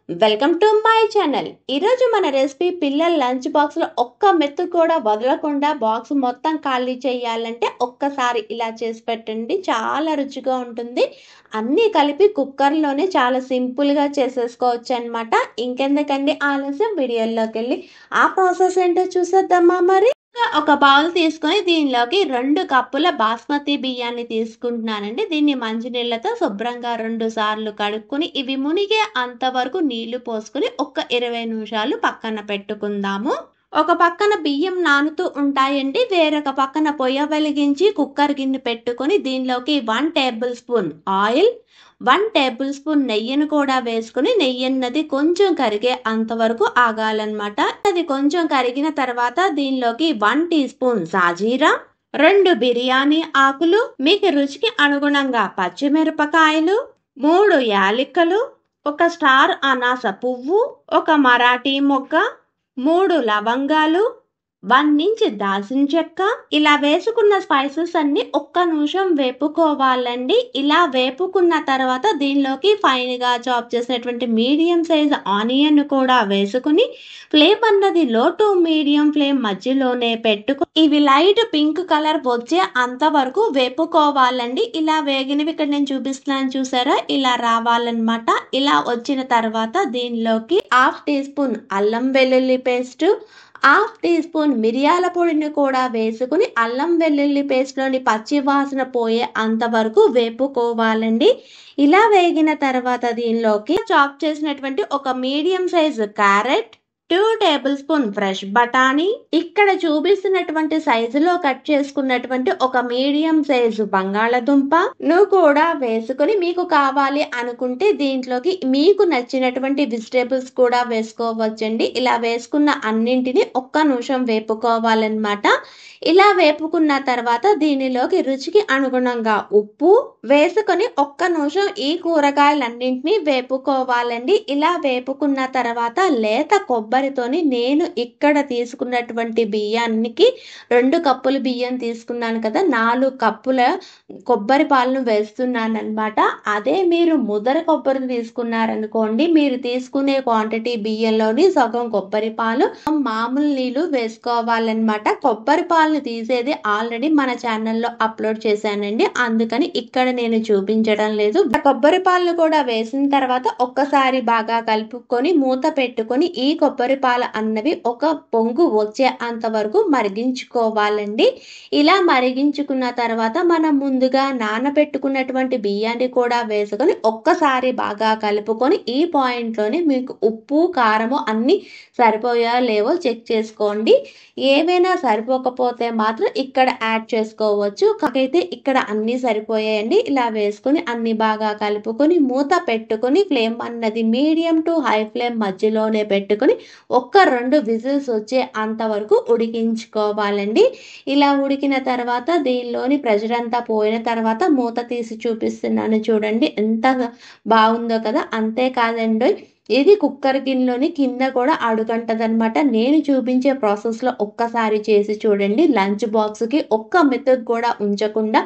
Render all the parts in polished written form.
Welcome to my channel. ఈరోజు మన recipe పిల్లల లంచ్ బాక్స్లో ఒక్క మెత్తు కూడా వదలకుండా బాక్స్ మొత్తం ఖాళీ చేయాలంటే ఒక్కసారి ఇలా చేసి పెట్టండి. చాలా రుచిగా ఉంటుంది. అన్నీ కలిపి కుక్కర్లోనే చాలా సింపుల్గా చేసేసుకోవచ్చు అనమాట. ఇంకెందుకండి ఆలస్యం, వీడియోలోకి వెళ్ళి ఆ ప్రాసెస్ ఏంటో చూసేద్దామా మరి. ఒక బౌల్ తీసుకొని దీనిలోకి 2 కప్పుల బాస్మతి బియ్యాన్ని తీసుకుంటున్నానండి. దీన్ని మంచినీళ్ళతో శుభ్రంగా 2 సార్లు కడుక్కొని ఇవి మునిగే అంతవరకు నీళ్లు పోసుకొని ఒక్క 20 నిమిషాలు పక్కన పెట్టుకుందాము. ఒక పక్కన బియ్యం నానుతూ ఉంటాయండి. వేరొక పక్కన పొయ్య వెలిగించి కుక్కర్ గిన్నె పెట్టుకొని దీనిలోకి 1 table spoon oil, 1 table spoon నెయ్యిని కూడా వేసుకుని నెయ్యి అన్నది కొంచెం కరిగే అంతవరకు ఆగాలన్నమాట. అది కొంచెం కరిగిన తర్వాత దీనిలోకి 1 టీ స్పూన్ సాజీరా, 2 బిర్యానీ ఆకులు, మీకు రుచికి అనుగుణంగా పచ్చిమిరపకాయలు, 3 యాలకులు, ఒక స్టార్ అనాస పువ్వు, ఒక మరాఠీ మొగ్గ, 3 లవంగాలు, 1 ఇంచ్ దాల్చిన చెక్క, ఇలా వేసుకున్న స్పైసెస్ అన్ని ఒక్క నిమిషం వేపుకోవాలండి. ఇలా వేపుకున్న తర్వాత దీనిలోకి ఫైన్గా చాప్ చేసినటువంటి మీడియం సైజ్ ఆనియన్ కూడా వేసుకుని ఫ్లేమ్ అన్నది లో టు మీడియం ఫ్లేమ్ మధ్యలోనే పెట్టుకుని ఇవి లైట్ పింక్ కలర్ వచ్చే అంతవరకు వేపుకోవాలండి. ఇలా వేగినవి ఇక్కడ నేను చూపిస్తున్నాను చూసారా, ఇలా రావాలన్నమాట. ఇలా వచ్చిన తర్వాత దీనిలోకి 1/2 టీ స్పూన్ అల్లం వెల్లుల్లి పేస్ట్, 1/2 టీ స్పూన్ మిరియాల పొడిని కూడా వేసుకుని అల్లం వెల్లుల్లి పేస్ట్లోని పచ్చి వాసన పోయే అంతవరకు వేపుకోవాలండి. ఇలా వేగిన తర్వాత దీనిలోకి చాప్ చేసినటువంటి ఒక medium size carrot, 2 table spoon fresh బఠానీ, ఇక్కడ చూపిస్తున్నటువంటి సైజులో కట్ చేసుకున్నటువంటి ఒక మీడియం సైజు బంగాళదుంప నువ్వు కూడా వేసుకుని మీకు కావాలి అనుకుంటే దీంట్లోకి మీకు నచ్చినటువంటి వెజిటేబుల్స్ కూడా వేసుకోవచ్చండి. ఇలా వేసుకున్న అన్నింటినీ ఒక్క నిమిషం వేపుకోవాలన్నమాట. ఇలా వేపుకున్న తర్వాత దీనిలోకి రుచికి అనుగుణంగా ఉప్పు వేసుకొని ఒక్క నిమిషం ఈ కూరగాయలన్నింటినీ వేపుకోవాలండి. ఇలా వేపుకున్న తర్వాత లేత కొబ్బరితోని నేను ఇక్కడ తీసుకున్నటువంటి బియ్యానికి 2 కప్పుల బియ్యం తీసుకున్నాను కదా, 4 కప్పుల కొబ్బరి పాలను వేస్తున్నాను అనమాట. అదే మీరు ముదర కొబ్బరిని తీసుకున్నారనుకోండి, మీరు తీసుకునే క్వాంటిటీ బియ్యంలోని సగం కొబ్బరి పాలు, మామూలు నీళ్ళు వేసుకోవాలన్నమాట. కొబ్బరి పాలను తీసేది ఆల్రెడీ మన ఛానల్లో అప్లోడ్ చేశానండి, అందుకని ఇక్కడ నేను చూపించడం లేదు. కొబ్బరి పాలను కూడా వేసిన తర్వాత ఒక్కసారి బాగా కలుపుకొని మూత పెట్టుకొని ఈ కొబ్బరి పాలు అన్నవి ఒక పొంగు వచ్చే అంతవరకు మరిగించుకోవాలండి. ఇలా మరిగించుకున్న తర్వాత మనం ముందుగా నానబెట్టుకున్నటువంటి బియ్యాన్ని కూడా వేసుకొని ఒక్కసారి బాగా కలుపుకొని ఈ పాయింట్లోనే మీకు ఉప్పు కారము అన్ని సరిపోయా లేవో చెక్ చేసుకోండి. ఏవైనా సరిపోకపోతే మాత్రం ఇక్కడ యాడ్ చేసుకోవచ్చు. కాకైతే ఇక్కడ అన్ని సరిపోయాయండి. ఇలా వేసుకొని అన్ని బాగా కలుపుకొని మూత పెట్టుకొని ఫ్లేమ్ అన్నది మీడియం టు హై ఫ్లేమ్ మధ్యలోనే పెట్టుకొని ఒక్క 2 విజిల్స్ వచ్చే అంతవరకు ఉడికించుకోవాలండి. ఇలా ఉడికిన తర్వాత దీనిలోని ప్రెషర్ అంతా పోయిన తర్వాత మూత తీసి చూపిస్తున్నాను చూడండి, ఎంత బాగుందో కదా. అంతేకాదండి, ఇది కుక్కర్ గిన్నెలోని కింద కూడా అడుగంటదనమాట. నేను చూపించే ప్రాసెస్లో ఒక్కసారి చేసి చూడండి. లంచ్ బాక్స్కి ఒక్క మెతుకు కూడా ఉంచకుండా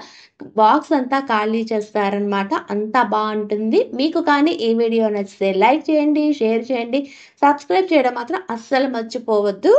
బాక్స్ అంతా ఖాళీ చేస్తారనమాట. అంత బాగుంటుంది. మీకు కానీ ఈ వీడియో నచ్చితే లైక్ చేయండి, షేర్ చేయండి, సబ్స్క్రైబ్ చేయడం మాత్రం అస్సలు మర్చిపోవద్దు.